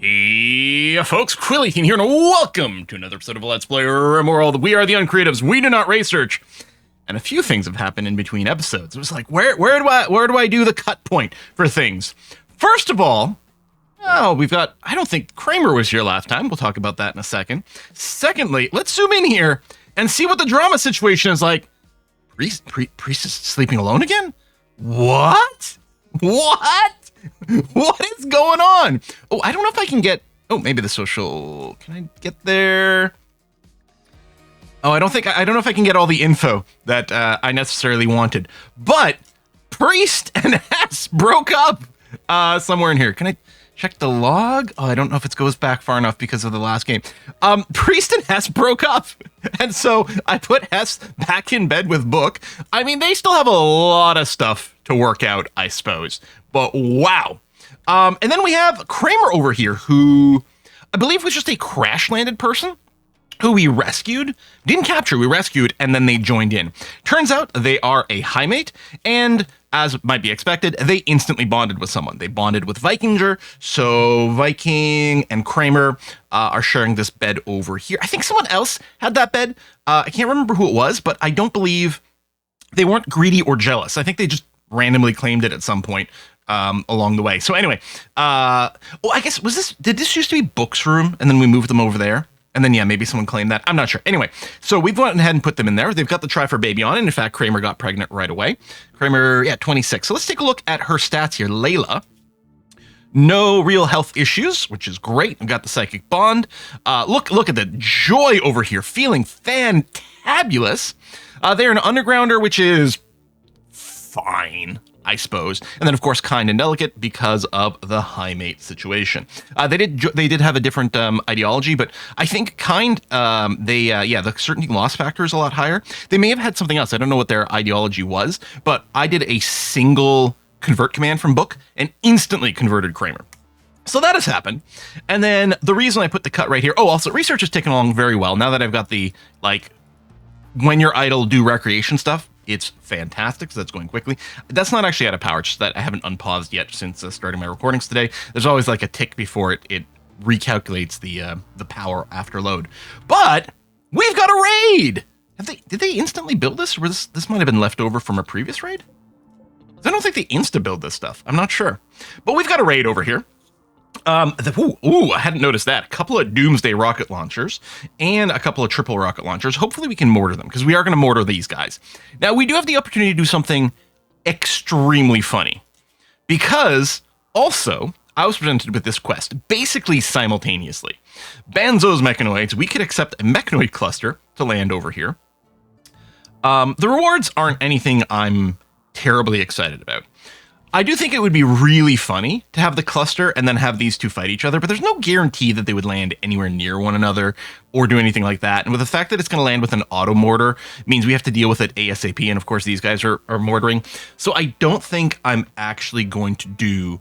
Hey folks, Quillian here, and welcome to another episode of Let's Play RimWorld. We are the Uncreatives, we do not research. And a few things have happened in between episodes. It was like, where do I do the cut point for things? First of all, we've got, I don't think Kramer was here last time. We'll talk about that in a second. Secondly, let's zoom in here and see what the drama situation is like. Priest is sleeping alone again? What? What is going on? Oh, I don't know if I can get... Oh, maybe the social... Can I get there? Oh, I don't know if I can get all the info that I necessarily wanted. But Priest and Hess broke up somewhere in here. Can I check the log? Oh, I don't know if it goes back far enough because of the last game. Priest and Hess broke up. And so I put Hess back in bed with Book. I mean, they still have a lot of stuff to work out, I suppose. But wow. And then we have Kramer over here, who I believe was just a crash-landed person who we rescued. Didn't capture, we rescued, and then they joined in. Turns out they are a high mate, and as might be expected, they instantly bonded with someone. They bonded with Vikinger, so Viking and Kramer are sharing this bed over here. I think someone else had that bed. I can't remember who it was, but I don't believe they weren't greedy or jealous. I think they just randomly claimed it at some point along the way. So anyway, I guess, did this used to be Book's room, and then we moved them over there? And then, yeah, maybe someone claimed that. I'm not sure. Anyway, so we've went ahead and put them in there. They've got the try for baby on, and in fact, Kramer got pregnant right away. Kramer, 26. So let's take a look at her stats here. Layla, no real health issues, which is great. We've got the psychic bond. Look at the joy over here, feeling fantabulous. They're an undergrounder, which is fine, I suppose. And then, of course, kind and delicate because of the high mate situation. They did have a different ideology, but I think kind, the certainty loss factor is a lot higher. They may have had something else. I don't know what their ideology was, but I did a single convert command from Book and instantly converted Kramer. So that has happened. And then the reason I put the cut right here, also research is taking along very well. Now that I've got the, when you're idle, do recreation stuff, it's fantastic, so that's going quickly. That's not actually out of power, just that I haven't unpaused yet since starting my recordings today. There's always like a tick before it recalculates the power after load. But we've got a raid! Did they instantly build this, or this might have been left over from a previous raid? I don't think they insta-build this stuff. I'm not sure. But we've got a raid over here. I hadn't noticed that. A couple of Doomsday rocket launchers and a couple of triple rocket launchers. Hopefully we can mortar them, because we are going to mortar these guys. Now, we do have the opportunity to do something extremely funny, because also I was presented with this quest basically simultaneously. Banzo's mechanoids, we could accept a mechanoid cluster to land over here. The rewards aren't anything I'm terribly excited about. I do think it would be really funny to have the cluster and then have these two fight each other, but there's no guarantee that they would land anywhere near one another or do anything like that. And with the fact that it's going to land with an auto mortar means we have to deal with it ASAP. And of course, these guys are mortaring. So I don't think I'm actually going to do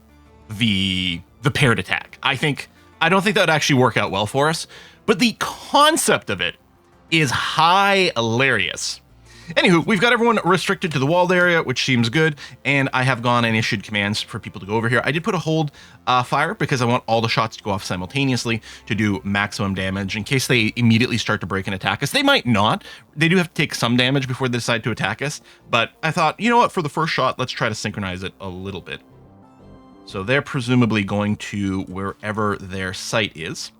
the paired attack. I don't think that would actually work out well for us, but the concept of it is hilarious. Anywho, we've got everyone restricted to the walled area, which seems good, and I have gone and issued commands for people to go over here. I did put a hold fire because I want all the shots to go off simultaneously to do maximum damage in case they immediately start to break and attack us. They might not. They do have to take some damage before they decide to attack us, but I thought, you know what, for the first shot, let's try to synchronize it a little bit. So they're presumably going to wherever their site is.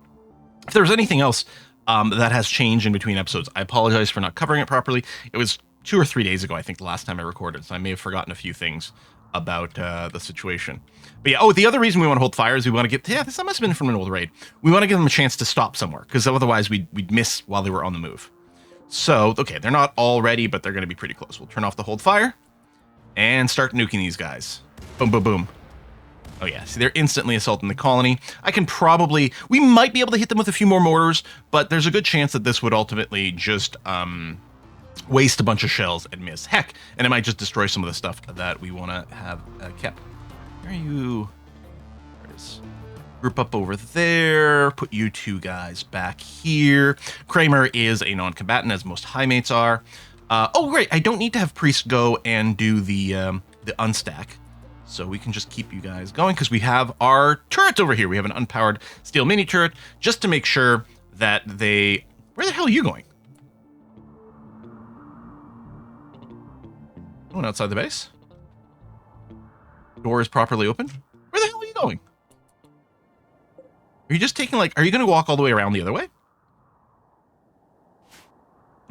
If there's anything else that has changed in between episodes, I apologize for not covering it properly. It was 2 or 3 days ago, I think, the last time I recorded, so I may have forgotten a few things about the situation. But yeah, the other reason we want to hold fire is we want to get, this must have been from an old raid. We want to give them a chance to stop somewhere, because otherwise we'd miss while they were on the move. So, okay, they're not all ready, but they're going to be pretty close. We'll turn off the hold fire and start nuking these guys. Boom, boom, boom. Oh yeah, see, they're instantly assaulting the colony. We might be able to hit them with a few more mortars, but there's a good chance that this would ultimately just waste a bunch of shells and miss. Heck, and it might just destroy some of the stuff that we want to have kept. Where are you? There's group up over there. Put you two guys back here. Kramer is a non-combatant, as most high mates are. Oh, great, I don't need to have Priest go and do the unstack. So we can just keep you guys going because we have our turrets over here. We have an unpowered steel mini turret just to make sure that they... Where the hell are you going? Going outside the base? Door is properly open? Where the hell are you going? Are you just taking like... Are you going to walk all the way around the other way?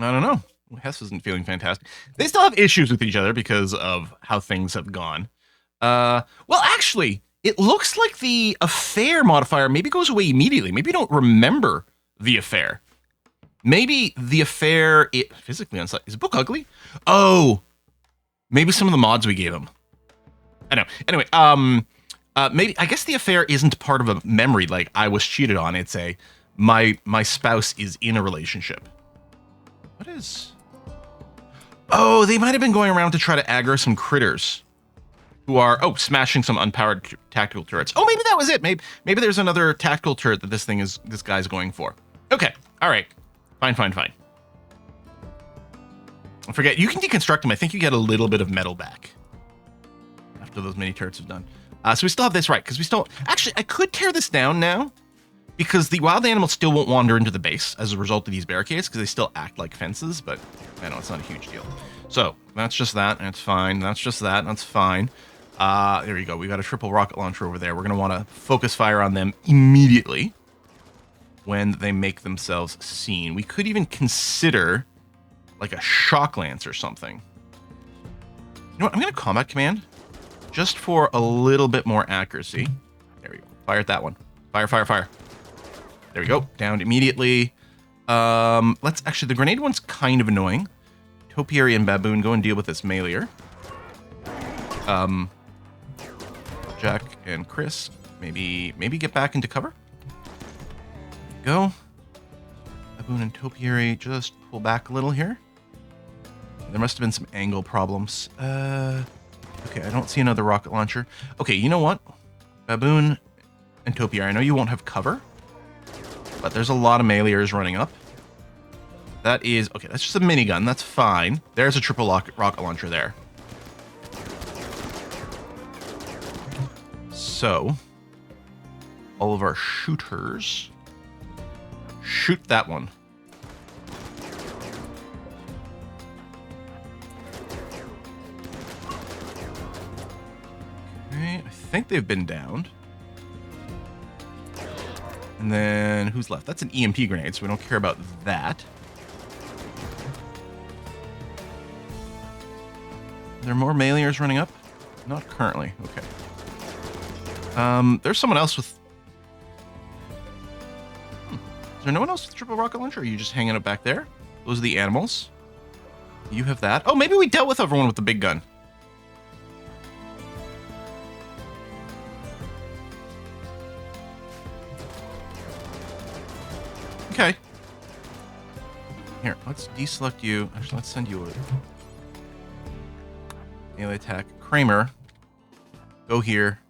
I don't know. Hess isn't feeling fantastic. They still have issues with each other because of how things have gone. Well, actually, it looks like the affair modifier maybe goes away immediately. Maybe you don't remember the affair. Maybe the affair... physically unsightly. Is the book ugly? Oh! Maybe some of the mods we gave him. I know. Anyway, maybe... I guess the affair isn't part of a memory like I was cheated on. It's a... My spouse is in a relationship. What is... Oh, they might have been going around to try to aggro some critters who are, smashing some unpowered tactical turrets. Oh, maybe that was it. Maybe there's another tactical turret that this guy's going for. Okay, all right. Fine. I forget, you can deconstruct them. I think you get a little bit of metal back after those mini turrets have done. So we still have this, right, because we still... Actually, I could tear this down now because the wild animals still won't wander into the base as a result of these barricades because they still act like fences, but I know it's not a huge deal. So that's just that. That's fine. That's just that. That's fine. There you go. We got a triple rocket launcher over there. We're going to want to focus fire on them immediately when they make themselves seen. We could even consider like a shock lance or something. You know what? I'm going to combat command just for a little bit more accuracy. There we go. Fire at that one. Fire. There we go. Downed immediately. Let's actually, the grenade one's kind of annoying. Topiary and Baboon, go and deal with this meleer. Jack and Chris, maybe get back into cover. There you go. Baboon and Topiary, just pull back a little here. There must have been some angle problems. Okay, I don't see another rocket launcher. Okay, you know what? Baboon and Topiary, I know you won't have cover, but there's a lot of meleers running up. That is... Okay, that's just a minigun. That's fine. There's a triple rocket launcher there. So, all of our shooters... Shoot that one. Okay, I think they've been downed. And then, who's left? That's an EMP grenade, so we don't care about that. Are there more meleers running up? Not currently. Okay. There's someone else with... Is there no one else with triple rocket launcher? Or are you just hanging up back there? Those are the animals. You have that. Oh, maybe we dealt with everyone with the big gun. Okay. Here, let's deselect you. Actually, let's send you a... melee attack. Kramer, go here.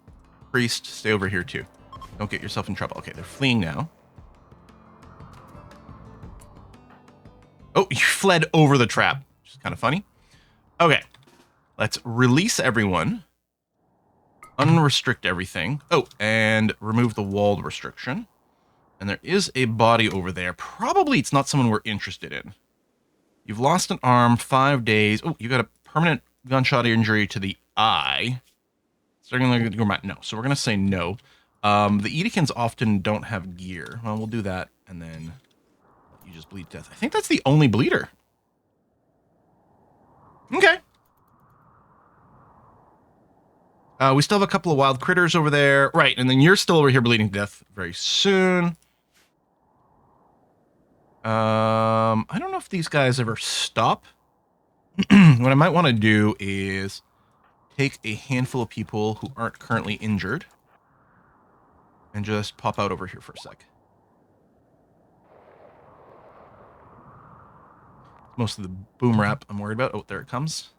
Priest, stay over here too. Don't get yourself in trouble. Okay, they're fleeing now. Oh, you fled over the trap, which is kind of funny. Okay, let's release everyone. Unrestrict everything. Oh, and remove the walled restriction. And there is a body over there. Probably it's not someone we're interested in. You've lost an arm, 5 days. Oh, you got a permanent gunshot injury to the eye. So they're going to go back. No, so we're going to say no. The Edekins often don't have gear. Well, we'll do that, and then you just bleed to death. I think that's the only bleeder. Okay. We still have a couple of wild critters over there. Right, and then you're still over here bleeding to death very soon. I don't know if these guys ever stop. What I might want to do is take a handful of people who aren't currently injured and just pop out over here for a sec. Most of the boom wrap I'm worried about. Oh, there it comes.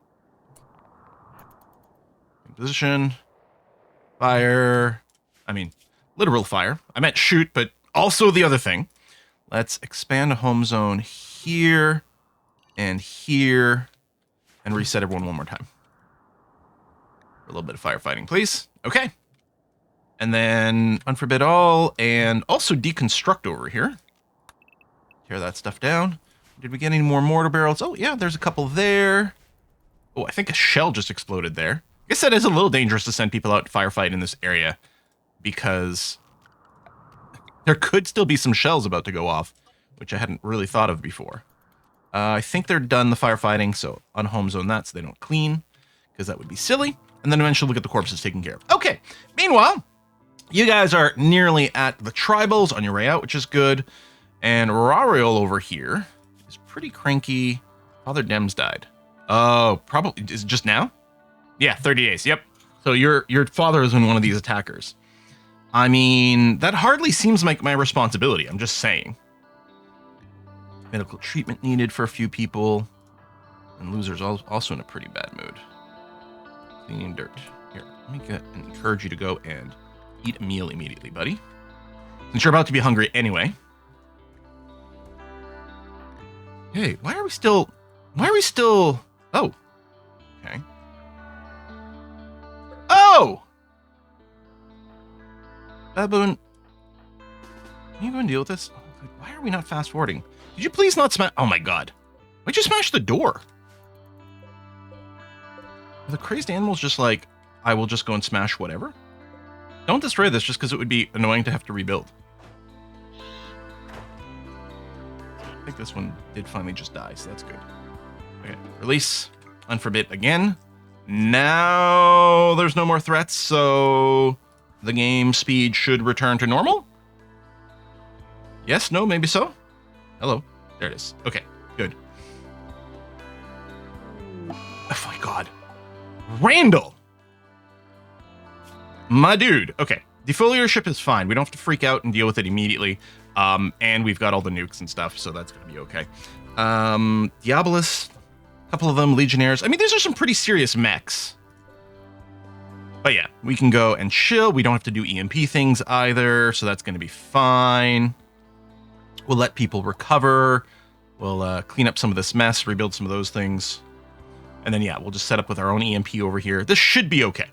In position. Fire. I mean, literal fire. I meant shoot, but also the other thing. Let's expand a home zone here and here and reset everyone one more time. For a little bit of firefighting, please. Okay. And then unforbid all, and also deconstruct over here. Tear that stuff down. Did we get any more mortar barrels? Oh, yeah, there's a couple there. Oh, I think a shell just exploded there. I guess that is a little dangerous to send people out to firefight in this area, because there could still be some shells about to go off, which I hadn't really thought of before. I think they're done the firefighting, so unhome zone that so they don't clean, because that would be silly. And then eventually we'll get the corpses taken care of. Okay, meanwhile, you guys are nearly at the tribals on your way out, which is good. And Rariel over here is pretty cranky. Father Dems died. Oh, probably, is it just now? Yeah, 30 days, yep. So your father has been one of these attackers. I mean, that hardly seems like my responsibility, I'm just saying. Medical treatment needed for a few people. And Loser's also in a pretty bad mood. Cleaning dirt. Here, let me encourage you to go and eat a meal immediately, buddy. Since you're about to be hungry anyway. Hey, why are we still... Oh. Okay. Oh! Baboon. Can you go and deal with this? Why are we not fast forwarding? Did you please not smash... Oh my god. Why'd you smash the door? Are the crazed animals just like, I will just go and smash whatever? Don't destroy this just because it would be annoying to have to rebuild. I think this one did finally just die, so that's good. Okay, release. Unforbid again. Now there's no more threats, so the game speed should return to normal? Yes, no, maybe so? Hello. There it is. Okay, good. Oh my god. Randall! My dude. Okay, defoliarship is fine. We don't have to freak out and deal with it immediately. And we've got all the nukes and stuff, so that's going to be okay. Diabolus, a couple of them, Legionnaires. I mean, these are some pretty serious mechs. But yeah, we can go and chill. We don't have to do EMP things either, so that's going to be fine. We'll let people recover. We'll clean up some of this mess, rebuild some of those things. And then, yeah, we'll just set up with our own EMP over here. This should be okay.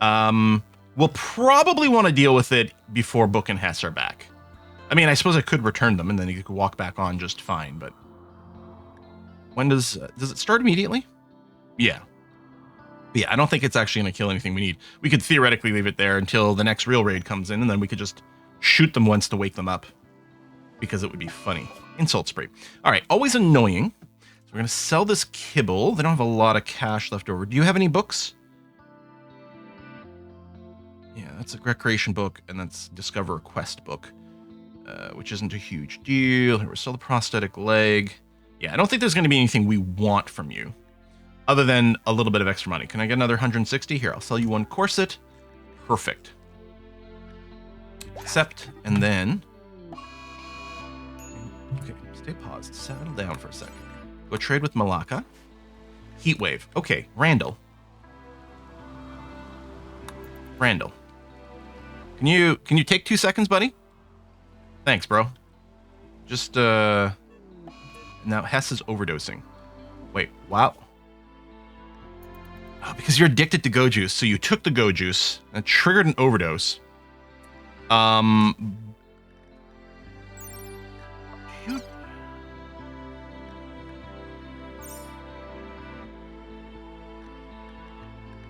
We'll probably want to deal with it before Book and Hess are back. I mean, I suppose I could return them, and then you could walk back on just fine, but... When does it start immediately? Yeah. But yeah, I don't think it's actually going to kill anything we need. We could theoretically leave it there until the next real raid comes in, and then we could just shoot them once to wake them up. Because it would be funny. Insult spray. All right, always annoying. So we're going to sell this kibble. They don't have a lot of cash left over. Do you have any books? Yeah, that's a recreation book, and that's Discover a Quest book. Which isn't a huge deal. Here, we'll sell the prosthetic leg. Yeah, I don't think there's going to be anything we want from you. Other than a little bit of extra money. Can I get another 160? Here, I'll sell you one corset. Perfect. Accept, and then... Okay, stay paused. Settle down for a second. Go trade with Malacca. Heatwave. Okay, Randall. Randall. Can you take 2 seconds, buddy? Thanks, bro. Just, now Hess is overdosing. Wait, wow. Oh, because you're addicted to go juice, so you took the go juice and triggered an overdose.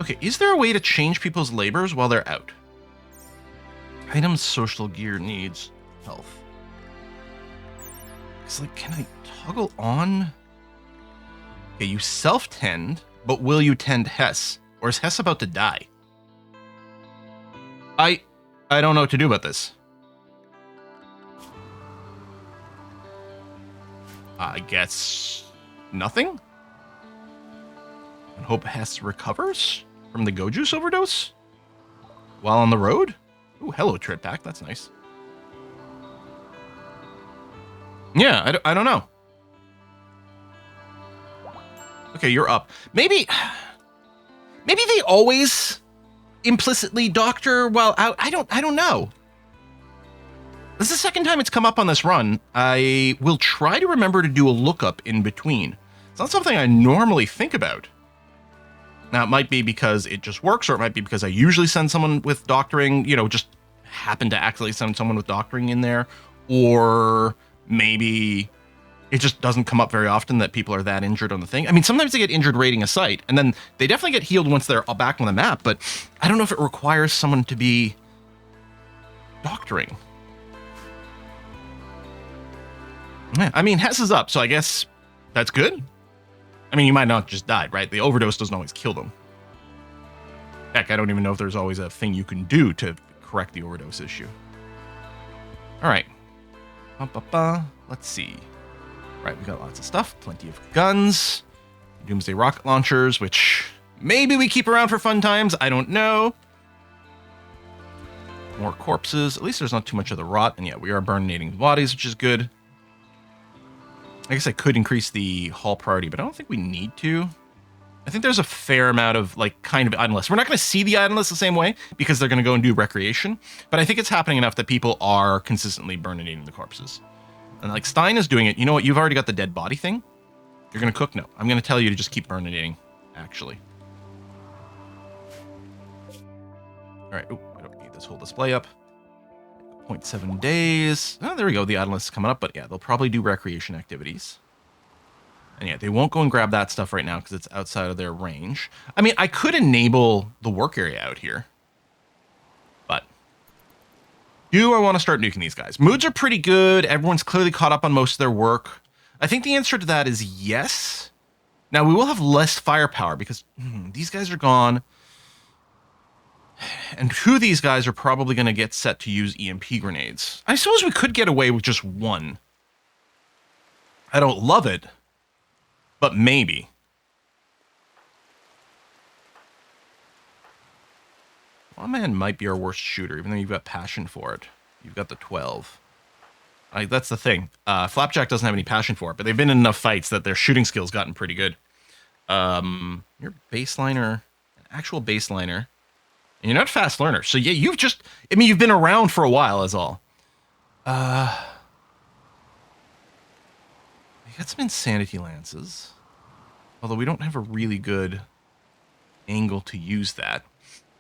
Okay, is there a way to change people's labors while they're out? Items, social gear, needs, health. It's like, can I toggle on? Okay, you self-tend, but will you tend Hess? Or is Hess about to die? I don't know what to do about this. I guess nothing? And hope Hess recovers from the go juice overdose while on the road? Ooh, hello, trip pack. That's nice. Yeah, I don't know. Okay, you're up. Maybe they always implicitly doctor while out. I don't know. This is the second time it's come up on this run. I will try to remember to do a lookup in between. It's not something I normally think about. Now, it might be because it just works, or it might be because I usually send someone with doctoring, you know, just happen to accidentally send someone with doctoring in there, or maybe it just doesn't come up very often that people are that injured on the thing. I mean, sometimes they get injured raiding a site, and then they definitely get healed once they're back on the map, but I don't know if it requires someone to be doctoring. Yeah, I mean, Hess is up, so I guess that's good. I mean, you might not just die, right? The overdose doesn't always kill them. Heck, I don't even know if there's always a thing you can do to correct the overdose issue. All right. Let's see. Right, we got lots of stuff. Plenty of guns. Doomsday rocket launchers, which maybe we keep around for fun times. I don't know. More corpses. At least there's not too much of the rot. And yeah, we are burning bodies, which is good. I guess I could increase the haul priority, but I don't think we need to. I think there's a fair amount of, like, kind of idle lists. We're not going to see the idle list the same way because they're going to go and do recreation. But I think it's happening enough that people are consistently burning the corpses. And, like, Stein is doing it. You know what? You've already got the dead body thing. You're going to cook? No. I'm going to tell you to just keep burning, actually. All right. Oh, I don't need this whole display up. 0.7 days. Oh, there we go. The idle list is coming up, but yeah, they'll probably do recreation activities. And yeah, they won't go and grab that stuff right now because it's outside of their range. I mean, I could enable the work area out here, but do I want to start nuking these guys? Moods are pretty good. Everyone's clearly caught up on most of their work. I think the answer to that is yes. Now, we will have less firepower because these guys are gone. And two of these guys are probably going to get set to use EMP grenades. I suppose we could get away with just one. I don't love it, but maybe. Lawman might be our worst shooter, even though you've got passion for it. You've got the 12. That's the thing. Flapjack doesn't have any passion for it, but they've been in enough fights that their shooting skills gotten pretty good. You're a baseliner, an actual baseliner. And you're not a fast learner. So yeah, you've been around for a while is all. You got some insanity lances. Although we don't have a really good angle to use that.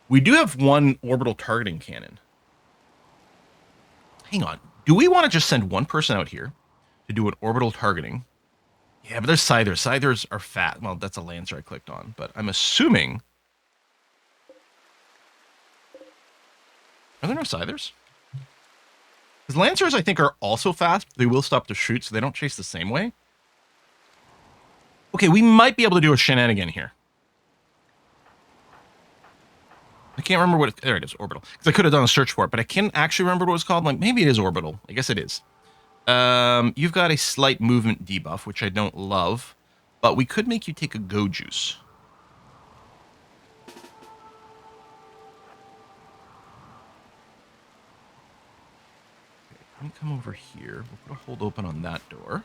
We do have one orbital targeting cannon. Hang on. Do we want to just send one person out here to do an orbital targeting? Yeah, but there's Scythers. Scythers are fat. Well, that's a Lancer I clicked on. But I'm assuming... Are there no Scythers? Because Lancers, I think, are also fast. They will stop to shoot, so they don't chase the same way. Okay, we might be able to do a shenanigan here. I can't remember what there it is, orbital. Because I could have done a search for it, but I can't actually remember what it was called. Like, maybe it is orbital. I guess it is. You've got a slight movement debuff, which I don't love. But we could make you take a go juice. Let me come over here. We'll put a hold open on that door.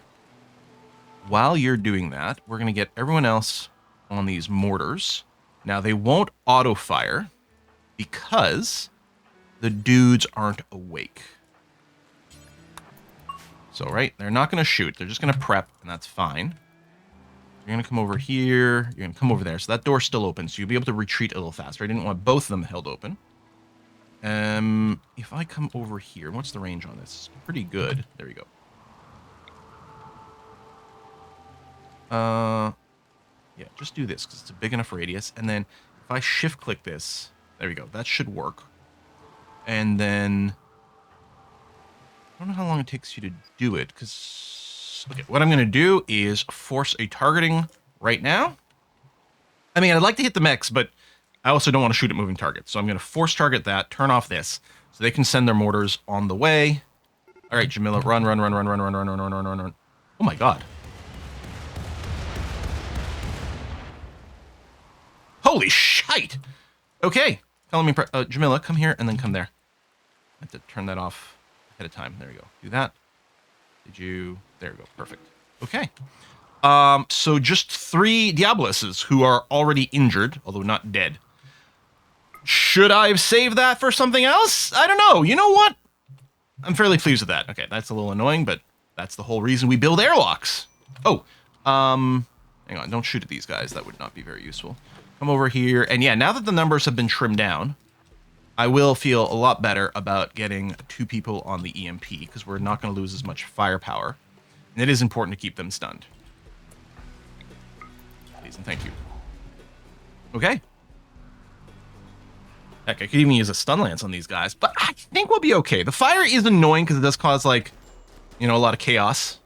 While you're doing that, we're going to get everyone else on these mortars. Now, they won't auto-fire because the dudes aren't awake. So, right, they're not going to shoot. They're just going to prep, and that's fine. You're going to come over here. You're going to come over there. So that door's still open, so you'll be able to retreat a little faster. I didn't want both of them held open. If I come over here, what's the range on this? Pretty good. There you go. Yeah, just do this because it's a big enough radius. And then if I shift click this, there we go. That should work. And then I don't know how long it takes you to do it because, okay, what I'm going to do is force a targeting right now. I mean, I'd like to hit the mechs, but I also don't want to shoot at moving targets. So I'm going to force target that, turn off this, so they can send their mortars on the way. All right, Jamila, run. Oh my god. Holy shite! Okay, telling me, Jamila, come here and then come there. I have to turn that off ahead of time. There you go. Do that. There we go. Perfect. Okay. So just 3 Diabluses who are already injured, although not dead. Should I have saved that for something else? I don't know. You know what? I'm fairly pleased with that. Okay, that's a little annoying, but that's the whole reason we build airlocks. Oh, hang on. Don't shoot at these guys. That would not be very useful. come over here. And yeah, now that the numbers have been trimmed down, I will feel a lot better about getting 2 people on the EMP, because we're not going to lose as much firepower. And it is important to keep them stunned. Please and thank you. Okay. Heck, I could even use a stun lance on these guys, but I think we'll be okay. The fire is annoying because it does cause, like, you know, a lot of chaos.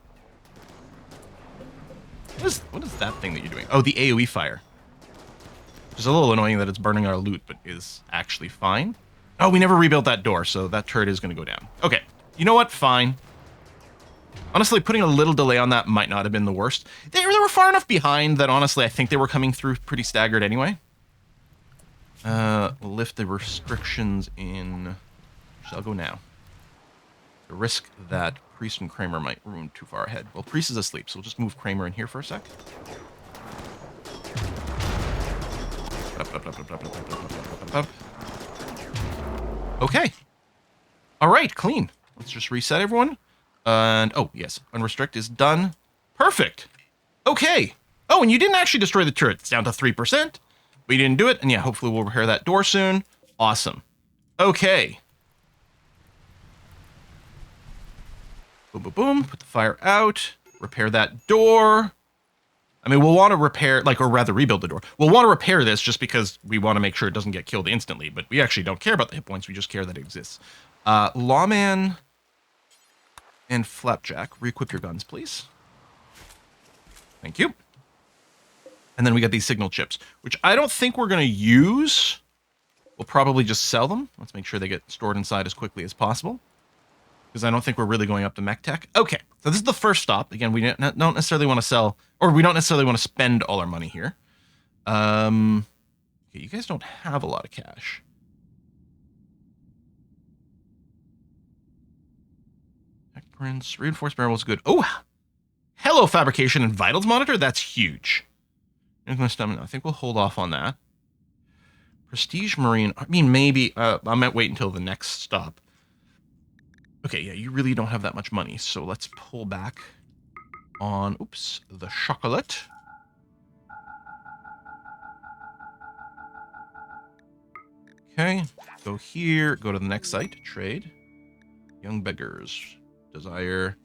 What is that thing that you're doing? Oh, the AoE fire. It's a little annoying that it's burning our loot, but is actually fine. Oh, we never rebuilt that door, so that turret is going to go down. Okay, you know what? Fine. Honestly, putting a little delay on that might not have been the worst. They were far enough behind that, honestly, I think they were coming through pretty staggered anyway. Lift the restrictions in... I'll go now. The risk that Priest and Kramer might room too far ahead. Well, Priest is asleep, so we'll just move Kramer in here for a sec. Okay. All right, clean. Let's just reset everyone. And, oh, yes, unrestrict is done. Perfect. Okay. Oh, and you didn't actually destroy the turret. It's down to 3%. But you didn't do it, and yeah, hopefully we'll repair that door soon. Awesome. Okay. Boom, boom, boom. Put the fire out. Repair that door. I mean, we'll want to repair, like, or rather rebuild the door. We'll want to repair this just because we want to make sure it doesn't get killed instantly, but we actually don't care about the hit points. We just care that it exists. Lawman and Flapjack, re-equip your guns, please. Thank you. And then we got these signal chips, which I don't think we're going to use. We'll probably just sell them. Let's make sure they get stored inside as quickly as possible, because I don't think we're really going up to mech tech. Okay, so this is the first stop. Again, we don't necessarily want to sell, or we don't necessarily want to spend all our money here. Okay, you guys don't have a lot of cash. Tech prints, reinforced barrel is good. Oh, hello, fabrication and vitals monitor. That's huge. I think we'll hold off on that. Prestige Marine. I mean, maybe. I might wait until the next stop. Okay, yeah, you really don't have that much money, so let's pull back on, oops, the chocolate. Okay, go here, go to the next site, trade. Young beggars, desire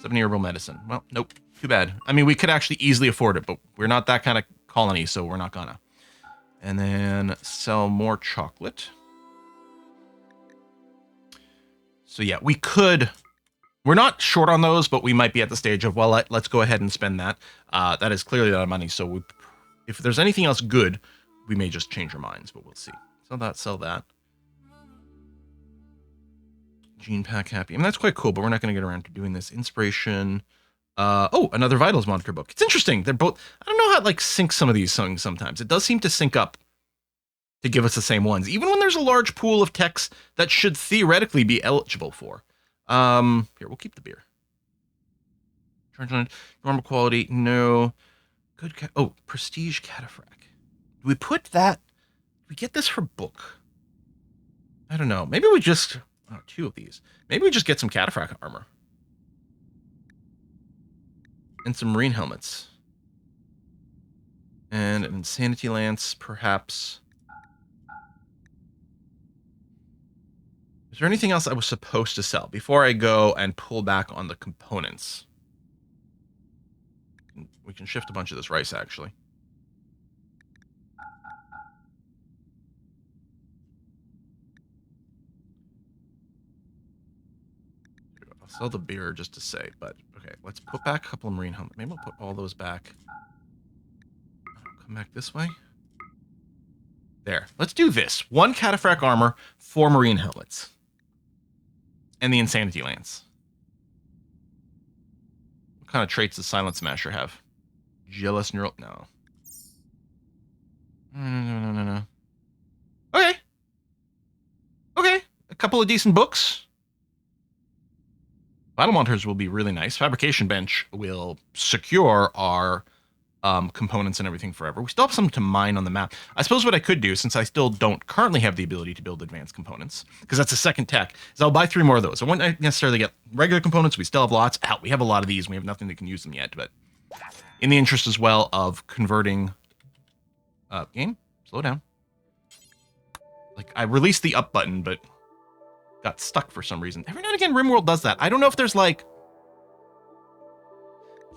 70 herbal medicine. Well, nope, too bad. I mean, we could actually easily afford it, but we're not that kind of colony, so we're not gonna. And then sell more chocolate. So yeah, we could, we're not short on those, but we might be at the stage of, well, let's go ahead and spend that. That is clearly a lot of money, so if there's anything else good, we may just change our minds, but we'll see. Sell that. Gene Pack Happy. I mean, that's quite cool, but we're not going to get around to doing this. Inspiration. Oh, another Vitals Monitor book. It's interesting. They're both, I don't know how to, like, sync some of these things sometimes. It does seem to sync up to give us the same ones, even when there's a large pool of techs that should theoretically be eligible for. Here, we'll keep the beer. Normal quality, no. Good, oh, Prestige Cataphract. Do we put that, do we get this for book? I don't know. Maybe we just, oh, 2 of these. Maybe we just get some Cataphract armor. And some Marine helmets. And an Insanity Lance, perhaps. Is there anything else I was supposed to sell before I go and pull back on the components? We can shift a bunch of this rice, actually. I'll sell the beer just to say, but okay, let's put back a couple of Marine helmets. Maybe we'll put all those back. Come back this way. There. Let's do this. 1 Cataphract armor, 4 Marine helmets. And the Insanity Lance. What kind of traits does Silent Smasher have? Jealous neural... No. No. Okay. Okay. A couple of decent books. Battle monitors will be really nice. Fabrication bench will secure our components and everything forever. We still have some to mine on the map. I suppose what I could do, since I still don't currently have the ability to build advanced components, because that's a second tech, is I'll buy 3 more of those. I won't necessarily get regular components. We still have lots. Hell, we have a lot of these. We have nothing that can use them yet, but in the interest as well of converting Game, slow down. Like, I released the up button, but got stuck for some reason. Every now and again, RimWorld does that. I don't know if there's like...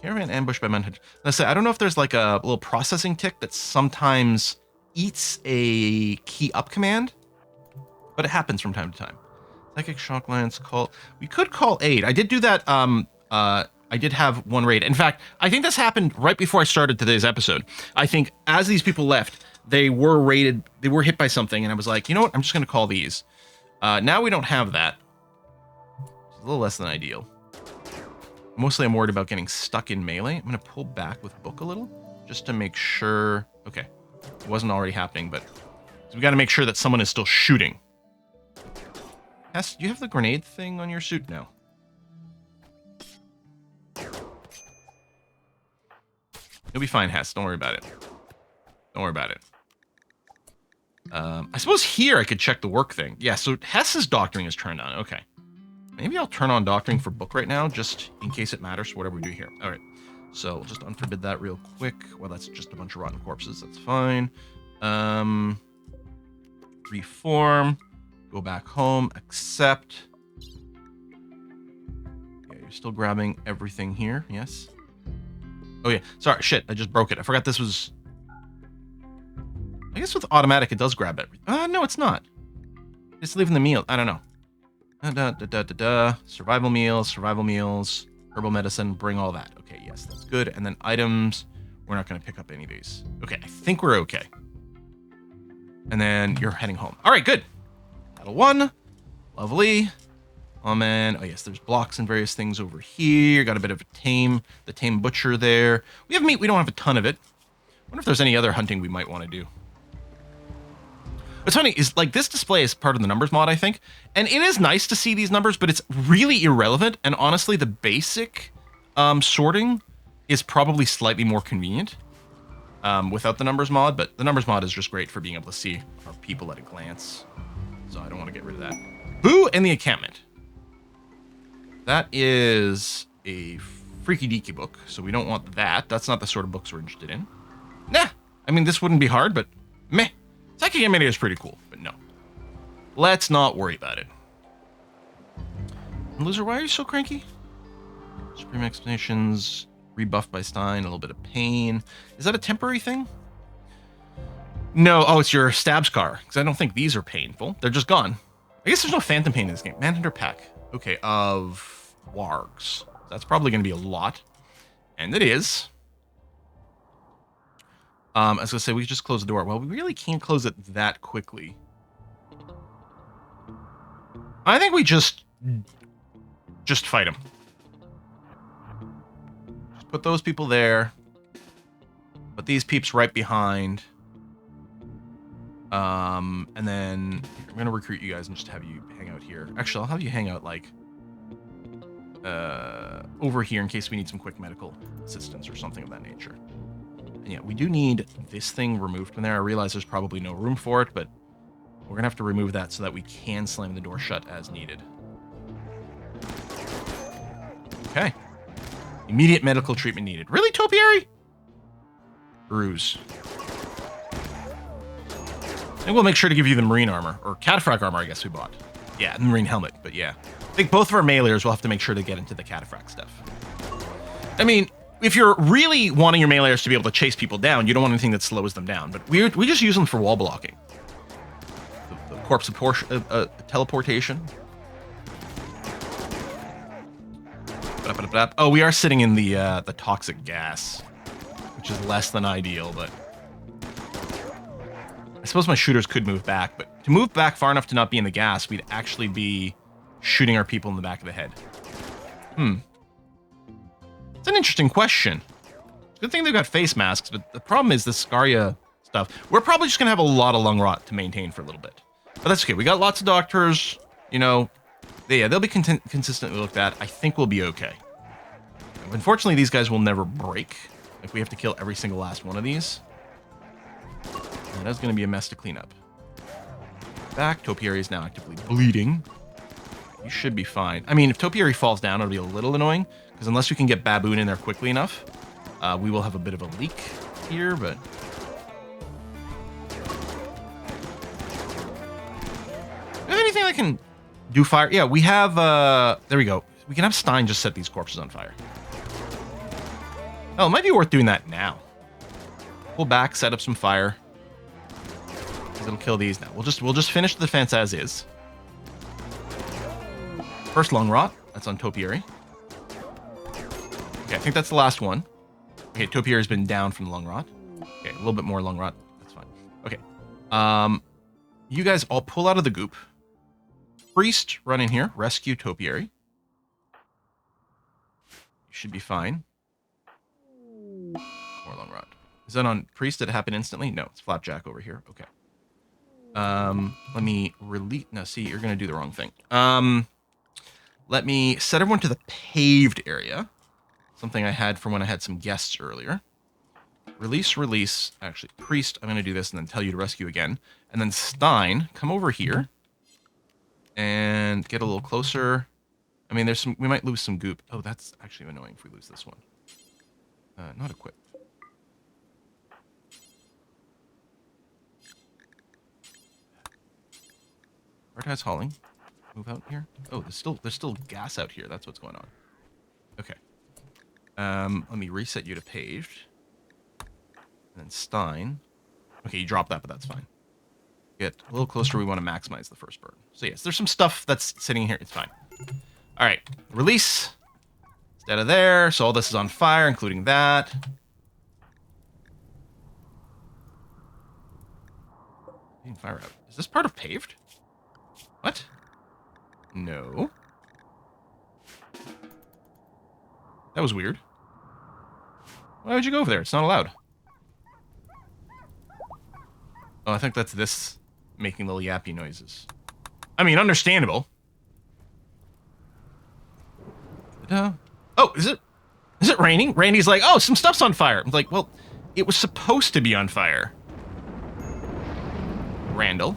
Caravan ambushed by manhunt. Let's say, I don't know if there's like a little processing tick that sometimes eats a key up command, but it happens from time to time. Psychic shock lance, call... We could call aid. I did do that, I did have one raid. In fact, I think this happened right before I started today's episode. I think as these people left, they were raided, they were hit by something, and I was like, you know what, I'm just gonna call these. Now we don't have that. It's a little less than ideal. Mostly I'm worried about getting stuck in melee. I'm gonna pull back with book a little, just to make sure, okay, it wasn't already happening, but so we gotta make sure that someone is still shooting. Hess, do you have the grenade thing on your suit? No. You'll be fine, Hess. Don't worry about it. Don't worry about it. I suppose here I could check the work thing. Yeah, so Hess's doctoring is turned on. Okay. Maybe I'll turn on doctoring for book right now, just in case it matters for whatever we do here. All right. So we'll just unforbid that real quick. Well, that's just a bunch of rotten corpses. That's fine. Reform. Go back home. Accept. Yeah, you're still grabbing everything here. Yes. Oh, yeah. Sorry. Shit. I just broke it. I forgot this was... I guess with automatic, it does grab everything. No, it's not. Just leaving the meal. I don't know. Survival meals, herbal medicine, bring all that. Okay, yes, that's good. And then items, we're not going to pick up any of these. Okay, I think we're okay. And then you're heading home. All right, good. Battle 1. Lovely. Oh, man. Oh, yes, there's blocks and various things over here. Got a bit of the tame butcher there. We have meat. We don't have a ton of it. I wonder if there's any other hunting we might want to do. What's funny is, like, this display is part of the numbers mod, I think. And it is nice to see these numbers, but it's really irrelevant. And honestly, the basic sorting is probably slightly more convenient without the numbers mod. But the numbers mod is just great for being able to see our people at a glance. So I don't want to get rid of that. Boo and the encampment. That is a freaky deaky book, so we don't want that. That's not the sort of books we're interested in. Nah, I mean, this wouldn't be hard, but meh. Psychic Emanator is pretty cool, but no. Let's not worry about it. Loser, why are you so cranky? Supreme Explanations, rebuffed by Stein, a little bit of pain. Is that a temporary thing? No, oh, it's your stab scar, because I don't think these are painful. They're just gone. I guess there's no phantom pain in this game. Manhunter pack. Okay, of wargs. That's probably going to be a lot. And it is. I was going to say, we could just close the door. Well, we really can't close it that quickly. I think we just fight them. Just put those people there. Put these peeps right behind. And then I'm going to recruit you guys and just have you hang out here. Actually, I'll have you hang out, like, over here in case we need some quick medical assistance or something of that nature. And yeah, we do need this thing removed from there. I realize there's probably no room for it, but we're going to have to remove that so that we can slam the door shut as needed. Okay. Immediate medical treatment needed. Really, Topiary? Bruise. And we'll make sure to give you the marine armor, or cataphract armor, I guess we bought. Yeah, the marine helmet, but yeah. I think both of our meleeers will have to make sure to get into the cataphract stuff. I mean, if you're really wanting your meleeers to be able to chase people down, you don't want anything that slows them down. But we just use them for wall blocking. The corpse teleportation. Oh, we are sitting in the toxic gas, which is less than ideal, but I suppose my shooters could move back. But to move back far enough to not be in the gas, we'd actually be shooting our people in the back of the head. It's an interesting question. Good thing they've got face masks, but the problem is the Scaria stuff. We're probably just going to have a lot of lung rot to maintain for a little bit. But that's okay. We got lots of doctors, you know. They'll be consistently looked at. I think we'll be okay. Unfortunately, these guys will never break. If we have to kill every single last one of these. And that's going to be a mess to clean up. Back. Topiary is now actively bleeding. You should be fine. I mean, if Topiary falls down, it'll be a little annoying. Because unless we can get Baboon in there quickly enough, we will have a bit of a leak here, but can do fire. Yeah, we have, there we go. We can have Stein just set these corpses on fire. Oh, it might be worth doing that now. Pull back, set up some fire. It'll kill these now. We'll just finish the defense as is. First lung rot. That's on Topiary. Okay, I think that's the last one. Okay, Topiary's been down from the lung rot. Okay, a little bit more lung rot. That's fine. Okay. You guys all pull out of the goop. Priest, run in here. Rescue Topiary. You should be fine. More lung rot. Is that on Priest? Did it happen instantly? No, it's Flapjack over here. Okay. Let me release. No, see, you're going to do the wrong thing. Let me set everyone to the paved area. Something I had from when I had some guests earlier. Release. Actually, Priest, I'm going to do this and then tell you to rescue again. And then Stein, come over here. And get a little closer. I mean, we might lose some goop. Oh, that's actually annoying if we lose this one. Not equipped. Prioritize hauling. Move out here. Oh, there's still gas out here. That's what's going on. Okay. Let me reset you to paved. And then Stein. Okay, you dropped that, but that's fine. Get a little closer. We want to maximize the first burn. So yes, there's some stuff that's sitting here. It's fine. All right, release. It's out of there. So all this is on fire, including that. Fire out. Is this part of paved? What? No. That was weird. Why would you go over there? It's not allowed. Oh, I think that's this making little yappy noises. I mean, understandable. Oh, is it raining? Randy's like, oh, some stuff's on fire. I'm like, well, it was supposed to be on fire. Randall.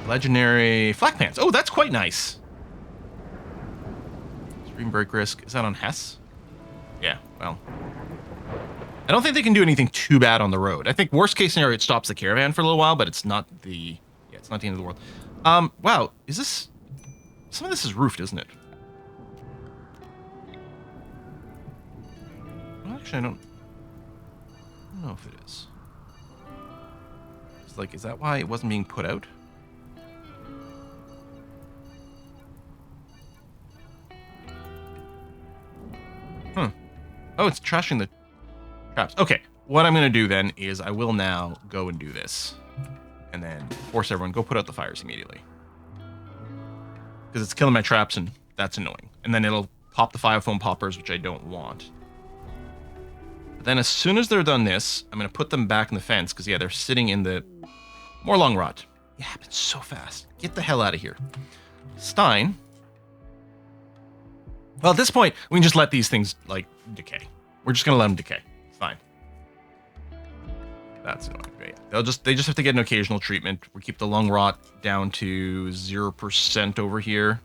Legendary flak pants. Oh, that's quite nice. Stream break risk. Is that on Hess? Yeah, well. I don't think they can do anything too bad on the road. I think worst case scenario, it stops the caravan for a little while, but it's not the end of the world. Wow, is this... Some of this is roofed, isn't it? Well, actually, I don't know if it is. It's like, is that why it wasn't being put out? Oh, it's trashing the traps. Okay, what I'm going to do then is I will now go and do this. And then force everyone, go put out the fires immediately. Because it's killing my traps and that's annoying. And then it'll pop the fire foam poppers, which I don't want. But then as soon as they're done this, I'm going to put them back in the fence. Because, yeah, they're sitting in the... More long rot. It happens so fast. Get the hell out of here. Stein... Well, at this point, we can just let these things, like, decay. We're just going to let them decay. It's fine. That's annoying. Yeah. They just have to get an occasional treatment. We keep the lung rot down to 0% over here.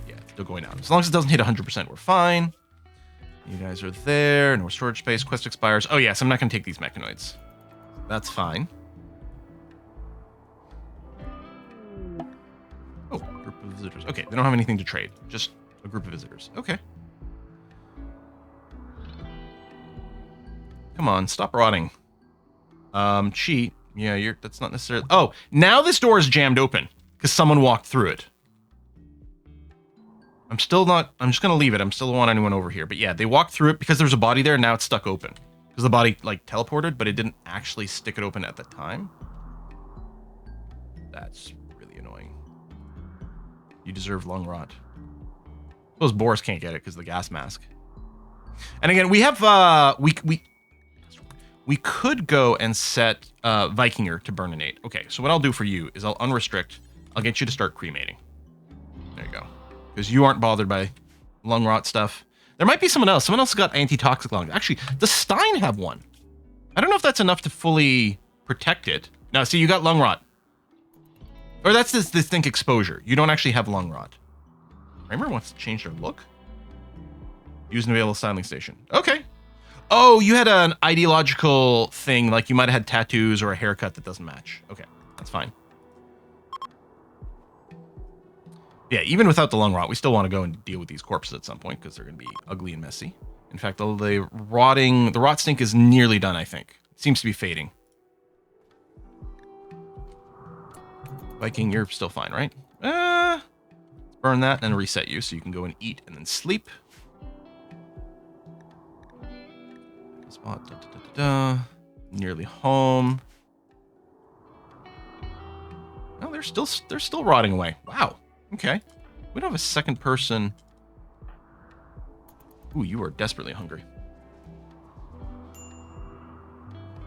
Yeah, it's still going down. As long as it doesn't hit 100%, we're fine. You guys are there. No storage space. Quest expires. Oh, yes, I'm not going to take these mechanoids. That's fine. Oh, group of visitors. Okay, they don't have anything to trade. Just a group of visitors. Okay. Come on, stop rotting. Cheat. Yeah, that's not necessarily... Oh, now this door is jammed open because someone walked through it. I'm just going to leave it. I'm still don't want anyone over here. But yeah, they walked through it because there's a body there. Now it's stuck open because the body like teleported, but it didn't actually stick it open at the time. That's really annoying. You deserve lung rot. Those Boris can't get it because of the gas mask. And again, we have we could go and set Vikinger to burninate. Okay, so what I'll do for you is I'll unrestrict. I'll get you to start cremating. There you go. Because you aren't bothered by lung rot stuff. There might be someone else. Someone else got antitoxic lung. Actually, does Stein have one? I don't know if that's enough to fully protect it. Now, see, you got lung rot. Or that's this think exposure. You don't actually have lung rot. Kramer wants to change their look. Use an available styling station. Okay. Oh, you had an ideological thing, like you might have had tattoos or a haircut that doesn't match. Okay, that's fine. Yeah, even without the lung rot, we still want to go and deal with these corpses at some point because they're going to be ugly and messy. In fact, the rot stink is nearly done, I think. It seems to be fading. Viking, you're still fine, right? Let's burn that and reset you so you can go and eat and then sleep. Spot, nearly home. No, they're still rotting away. Wow. Okay. We don't have a second person. Ooh, you are desperately hungry.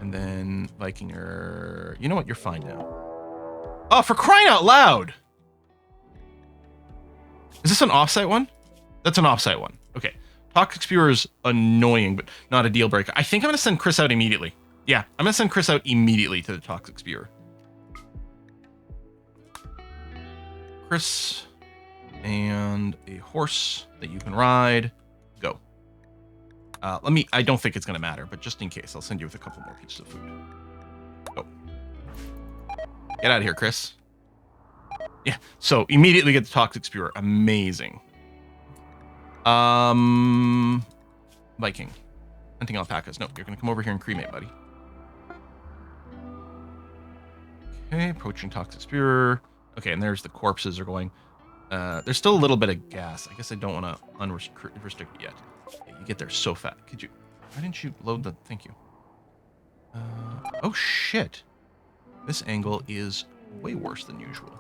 And then Vikinger. You know what? You're fine now. Oh, for crying out loud! Is this an offsite one? That's an offsite one. Okay. Toxic Spewer is annoying, but not a deal breaker. I think I'm going to send Chris out immediately. Yeah, I'm going to send Chris out immediately to the Toxic Spewer. Chris and a horse that you can ride. Go. I don't think it's going to matter, but just in case, I'll send you with a couple more pieces of food. Go. Get out of here, Chris. Yeah, so immediately get the Toxic Spewer. Amazing. Viking. Hunting alpacas. No, you're going to come over here and cremate, buddy. Okay, approaching Toxic Spewer. Okay, and there's the corpses are going. There's still a little bit of gas. I guess I don't want to unrestrict it yet. Yeah, you get there so fast. Could you? Why didn't you load the? Thank you. Oh shit! This angle is way worse than usual.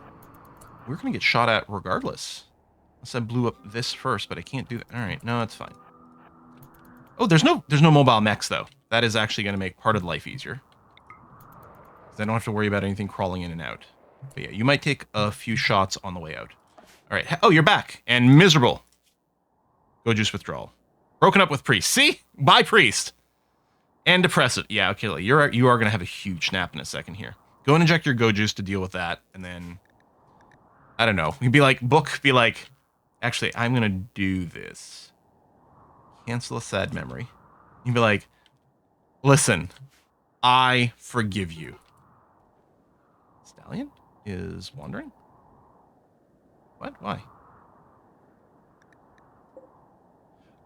We're gonna get shot at regardless. Unless I blew up this first, but I can't do that. All right, no, it's fine. Oh, there's no mobile mechs though. That is actually gonna make part of life easier. I don't have to worry about anything crawling in and out. But yeah, you might take a few shots on the way out. All right. Oh, you're back. And miserable. Go juice withdrawal. Broken up with priest. See? Bye, priest. And depressive. Yeah, okay. You are going to have a huge snap in a second here. Go and inject your go juice to deal with that. And then, I don't know. You'd be like, be like, actually, I'm going to do this. Cancel a sad memory. You'd be like, listen, I forgive you. Stallion is wandering? What? Why?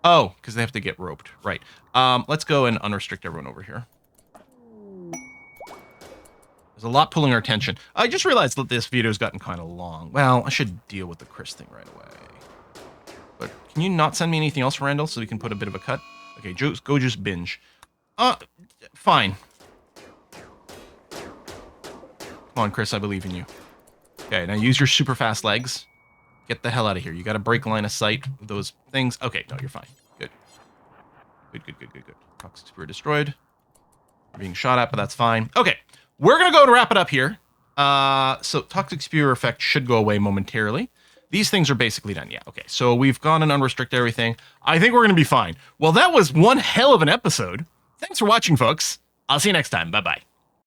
Oh, because they have to get roped. Right. Let's go and unrestrict everyone over here. There's a lot pulling our attention. I just realized that this video's gotten kind of long. Well, I should deal with the Chris thing right away. But can you not send me anything else, Randall, so we can put a bit of a cut? Okay, go just binge. Fine. Come on, Chris, I believe in you. Okay, now use your super fast legs. Get the hell out of here. You got to break line of sight with those things. Okay, no, you're fine. Good. Good. Toxic Spear destroyed. You're being shot at, but that's fine. Okay, we're going to go and wrap it up here. So Toxic Spear effect should go away momentarily. These things are basically done. Yeah, okay. So we've gone and unrestricted everything. I think we're going to be fine. Well, that was one hell of an episode. Thanks for watching, folks. I'll see you next time. Bye-bye.